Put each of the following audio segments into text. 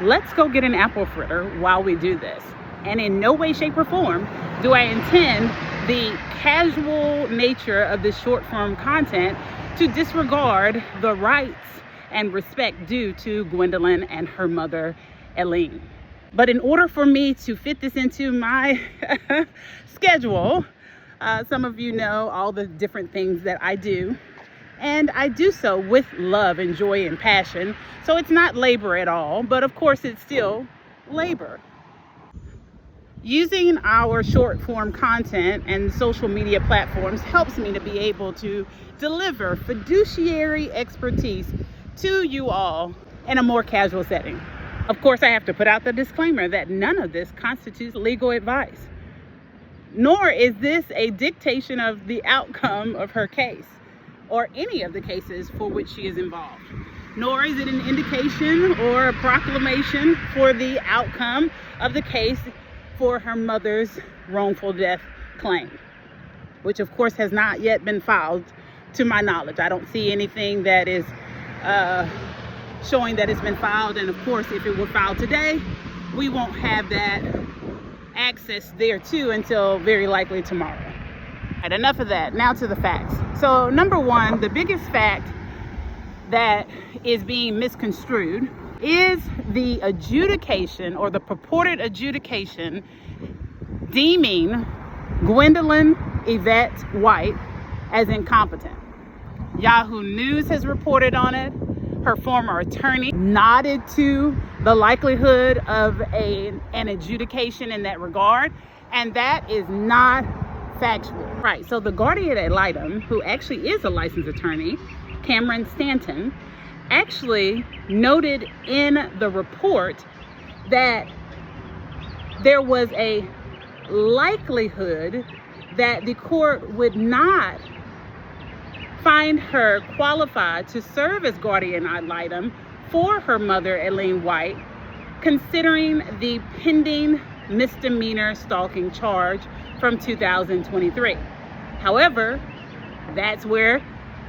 let's go get an apple fritter while we do this. And in no way, shape, or form do I intend the casual nature of this short form content to disregard the rights and respect due to Gwendolyn and her mother, Elleen. But in order for me to fit this into my schedule, some of you know all the different things that I do, and I do so with love and joy and passion. So it's not labor at all, but of course it's still labor. Using our short form content and social media platforms helps me to be able to deliver fiduciary expertise to you all in a more casual setting. Of course, I have to put out the disclaimer that none of this constitutes legal advice, nor is this a dictation of the outcome of her case or any of the cases for which she is involved, nor is it an indication or a proclamation for the outcome of the case for her mother's wrongful death claim, which of course has not yet been filed to my knowledge. I don't see anything that is showing that it's been filed, and of course if it were filed today, we won't have that access there too until very likely tomorrow. All right, enough of that. Now to the facts. So number one, the biggest fact that is being misconstrued is the adjudication or the purported adjudication deeming Gwendolyn Evette White as incompetent. Yahoo News has reported on it. Her former attorney nodded to the likelihood of an adjudication in that regard, and that is not factual. Right, so the guardian ad litem, who actually is a licensed attorney, Cameron Stanton, actually noted in the report that there was a likelihood that the court would not find her qualified to serve as guardian ad litem for her mother, Elleen White, considering the pending misdemeanor stalking charge from 2023. However, that's where,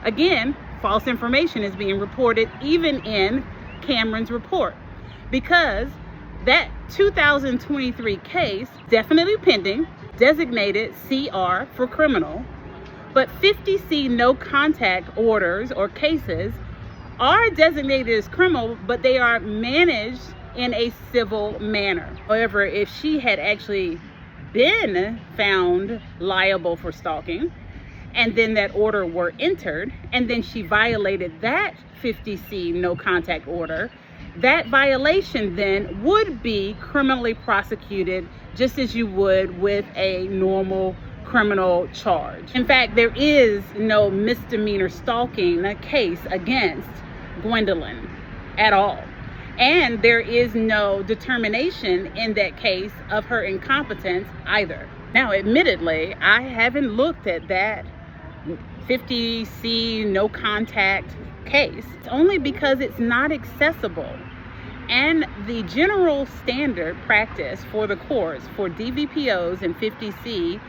again, false information is being reported even in Cameron's report, because that 2023 case, definitely pending, designated CR for criminal, but 50C no contact orders or cases are designated as criminal, but they are managed in a civil manner. However, if she had actually been found liable for stalking, and then that order were entered, and then she violated that 50C no contact order, that violation then would be criminally prosecuted just as you would with a normal criminal charge. In fact, there is no misdemeanor stalking case against Gwendolyn at all. And there is no determination in that case of her incompetence either. Now, admittedly, I haven't looked at that 50C no contact case, only because it's not accessible. And the general standard practice for the courts for DVPOs and 50C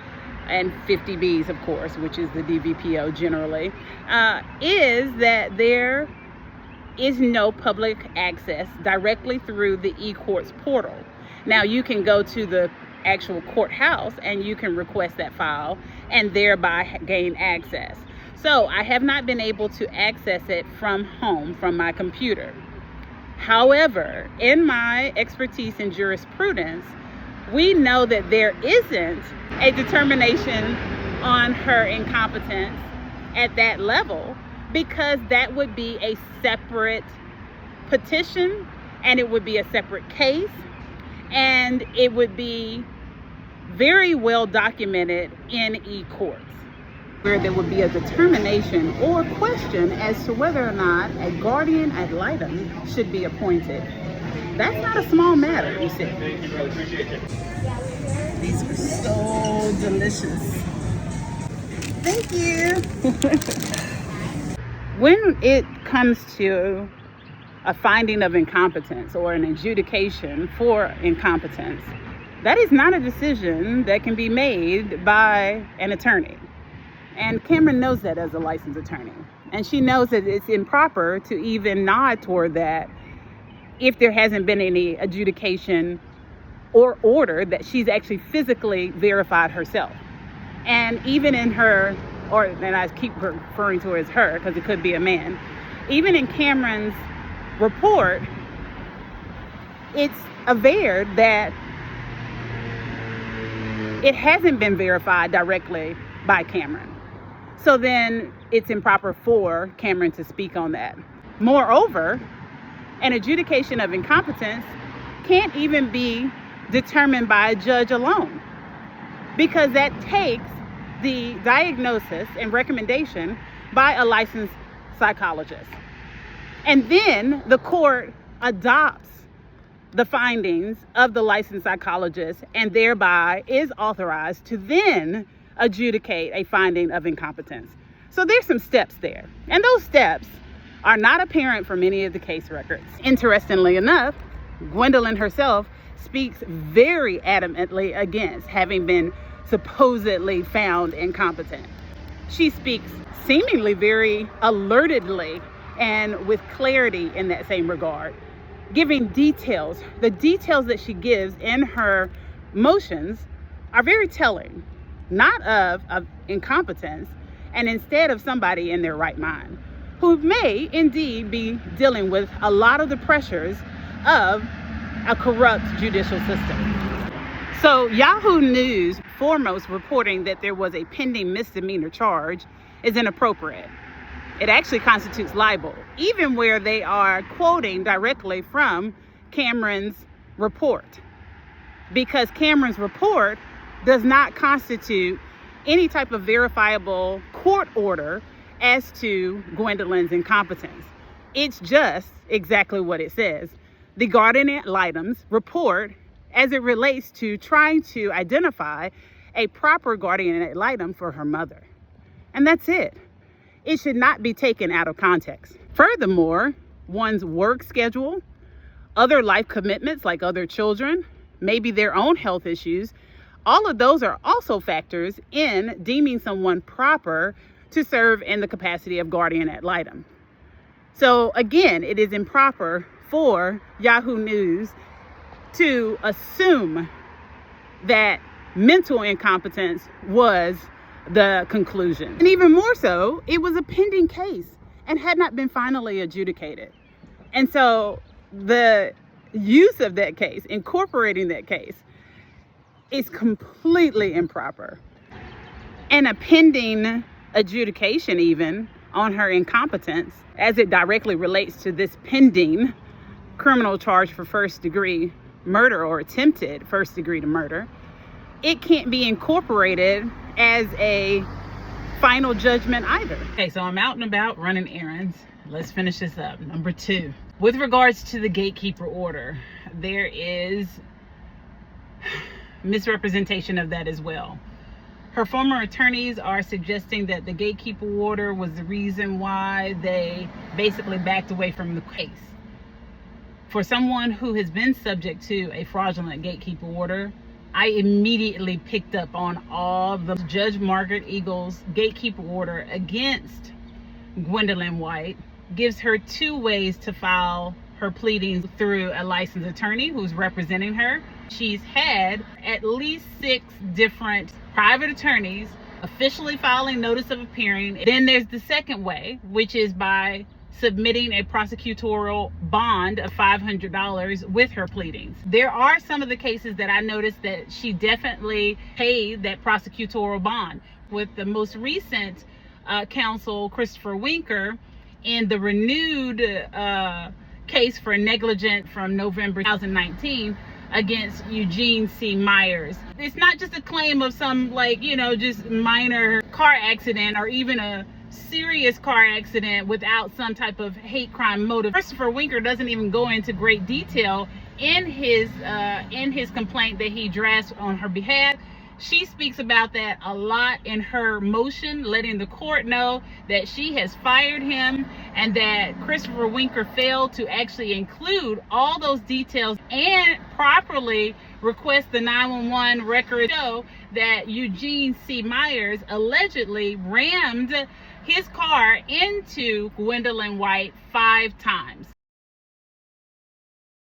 and 50Bs, of course, which is the DVPO generally, is that there is no public access directly through the eCourts portal. Now, you can go to the actual courthouse and you can request that file and thereby gain access. So I have not been able to access it from home, from my computer. However, in my expertise in jurisprudence, we know that there isn't a determination on her incompetence at that level, because that would be a separate petition and it would be a separate case, and it would be very well documented in eCourts, where there would be a determination or question as to whether or not a guardian ad litem should be appointed. That's not a small matter, you see. These are so delicious. Thank you. When it comes to a finding of incompetence or an adjudication for incompetence, that is not a decision that can be made by an attorney. And Cameron knows that as a licensed attorney. And she knows that it's improper to even nod toward that if there hasn't been any adjudication or order that she's actually physically verified herself. And even in her, and I keep referring to her as her because it could be a man, even in Cameron's report, it's averred that it hasn't been verified directly by Cameron. So then it's improper for Cameron to speak on that. Moreover, an adjudication of incompetence can't even be determined by a judge alone, because that takes the diagnosis and recommendation by a licensed psychologist. And then the court adopts the findings of the licensed psychologist and thereby is authorized to then adjudicate a finding of incompetence. So there's some steps there. And those steps are not apparent from any of the case records. Interestingly enough, Gwendolyn herself speaks very adamantly against having been supposedly found incompetent. She speaks seemingly very alertedly and with clarity in that same regard, giving details. The details that she gives in her motions are very telling, not of incompetence, and instead of somebody in their right mind, who may indeed be dealing with a lot of the pressures of a corrupt judicial system. So Yahoo News foremost reporting that there was a pending misdemeanor charge is inappropriate. It actually constitutes libel, even where they are quoting directly from Cameron's report, because Cameron's report does not constitute any type of verifiable court order as to Gwendolyn's incompetence. It's just exactly what it says. The guardian ad litem's report as it relates to trying to identify a proper guardian ad litem for her mother. And that's it. It should not be taken out of context. Furthermore, one's work schedule, other life commitments like other children, maybe their own health issues, all of those are also factors in deeming someone proper to serve in the capacity of guardian ad litem. So again, it is improper for Yahoo News to assume that mental incompetence was the conclusion. And even more so, it was a pending case and had not been finally adjudicated. And so the use of that case, incorporating that case, is completely improper. And a pending adjudication even on her incompetence as it directly relates to this pending criminal charge for first-degree murder or attempted first-degree murder, it can't be incorporated as a final judgment either. Okay, so I'm out and about running errands. Let's finish this up. Number 2, with regards to the gatekeeper order, there is misrepresentation of that as well. Her former attorneys are suggesting that the gatekeeper order was the reason why they basically backed away from the case. For someone who has been subject to a fraudulent gatekeeper order, I immediately picked up on all the Judge Margaret Eagle's gatekeeper order against Gwendolyn White gives her 2 ways to file her pleadings through a licensed attorney who's representing her. She's had at least 6 different private attorneys officially filing notice of appearing. Then there's the second way, which is by submitting a prosecutorial bond of $500 with her pleadings. There are some of the cases that I noticed that she definitely paid that prosecutorial bond. With the most recent counsel, Christopher Winker, in the renewed case for negligence from November 2019 against Eugene C. Myers. It's not just a claim of some just minor car accident or even a serious car accident without some type of hate crime motive. Christopher Winker doesn't even go into great detail in his complaint that he drafts on her behalf. She speaks about that a lot in her motion, letting the court know that she has fired him and that Christopher Winker failed to actually include all those details and properly request the 911 record show that Eugene C. Myers allegedly rammed his car into Gwendolyn White 5 times.